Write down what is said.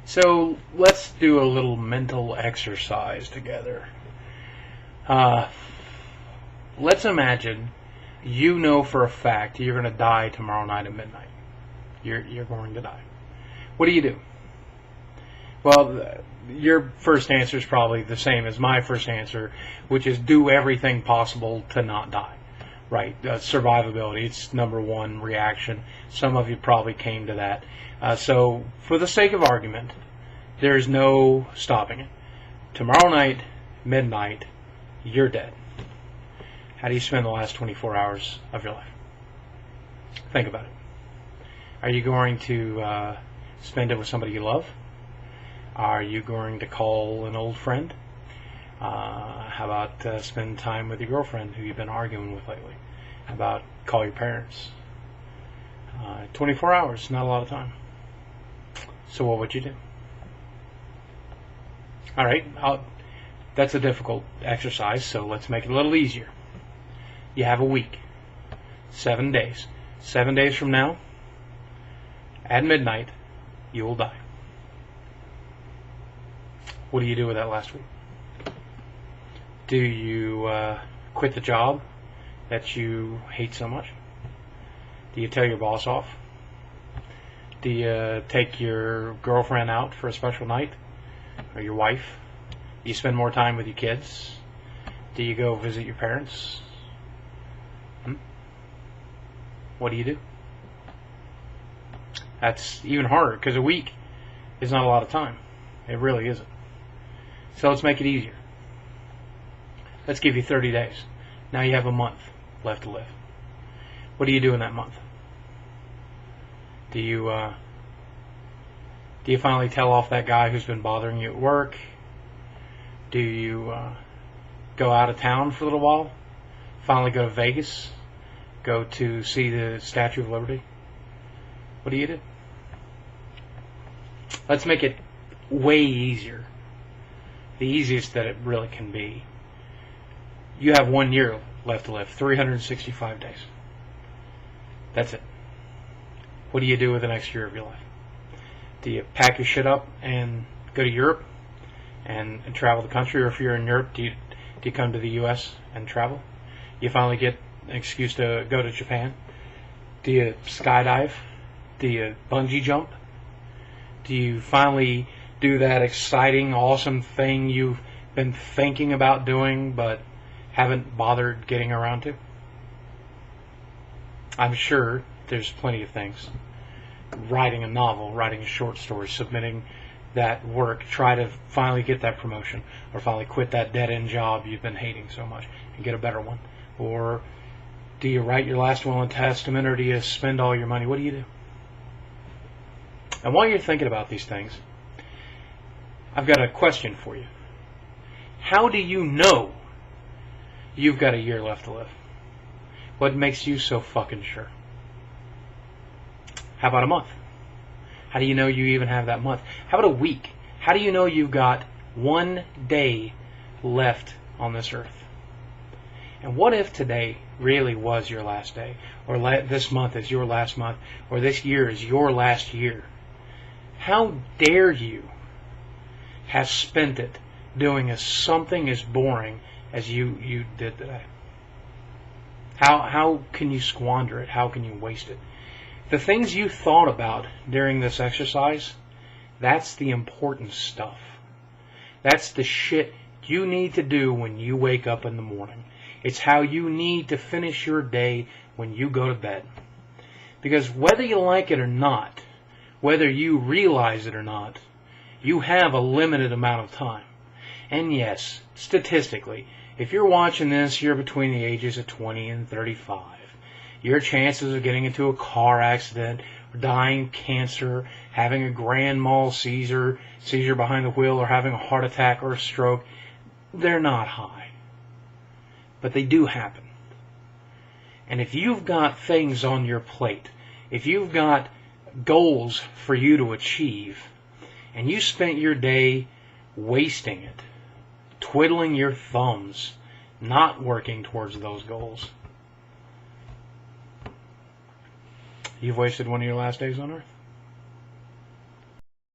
So let's do a little mental exercise together. Let's imagine you know for a fact you're going to die tomorrow night at midnight. You're going to die. What do? Well, your first answer is probably the same as my first answer, which is do everything possible to not die. Right, survivability, it's number one reaction. Some of you probably came to that. So, for the sake of argument, there's no stopping it. Tomorrow night, midnight, you're dead. How do you spend the last 24 hours of your life? Think about it. Are you going to spend it with somebody you love? Are you going to call an old friend? How about spend time with your girlfriend who you've been arguing with lately? How about call your parents? 24 hours, not a lot of time. So what would you do? All right, that's a difficult exercise, so let's make it a little easier. You have a week, 7 days. 7 days from now, at midnight, you will die. What do you do with that last week? Do you quit the job that you hate so much? Do you tell your boss off? Do you take your girlfriend out for a special night? Or your wife? Do you spend more time with your kids? Do you go visit your parents? What do you do? That's even harder because a week is not a lot of time. It really isn't. So let's make it easier. Let's give you 30 days. Now you have a month left to live. What do you do in that month? Do you finally tell off that guy who's been bothering you at work? Do you go out of town for a little while? Finally go to Vegas? Go to see the Statue of Liberty? What do you do? Let's make it way easier. The easiest that it really can be. You have 1 year left to live, 365 days. That's it. What do you do with the next year of your life? Do you pack your shit up and go to Europe and travel the country? Or if you're in Europe, do you come to the U.S. and travel? You finally get an excuse to go to Japan? Do you skydive? Do you bungee jump? Do you finally do that exciting, awesome thing you've been thinking about doing but haven't bothered getting around to? I'm sure there's plenty of things. Writing a novel, writing a short story, submitting that work, try to finally get that promotion, or finally quit that dead-end job you've been hating so much and get a better one. Or do you write your last will and testament, or do you spend all your money? What do you do? And while you're thinking about these things, I've got a question for you. How do you know you've got a year left to live? What makes you so fucking sure? How about a month? How do you know you even have that month? How about a week? How do you know you've got 1 day left on this earth? And what if today really was your last day? Or this month is your last month? Or this year is your last year? How dare you have spent it doing something as boring as you did today? How can you squander it? How can you waste it? The things you thought about during this exercise, that's the important stuff. That's the shit you need to do when you wake up in the morning. It's how you need to finish your day when you go to bed. Because whether you like it or not, whether you realize it or not, you have a limited amount of time. And yes, statistically, if you're watching this, you're between the ages of 20 and 35. Your chances of getting into a car accident, dying of cancer, having a grand mal seizure behind the wheel, or having a heart attack or a stroke, they're not high. But they do happen. And if you've got things on your plate, if you've got goals for you to achieve, and you spent your day wasting it, twiddling your thumbs, not working towards those goals, you've wasted one of your last days on earth.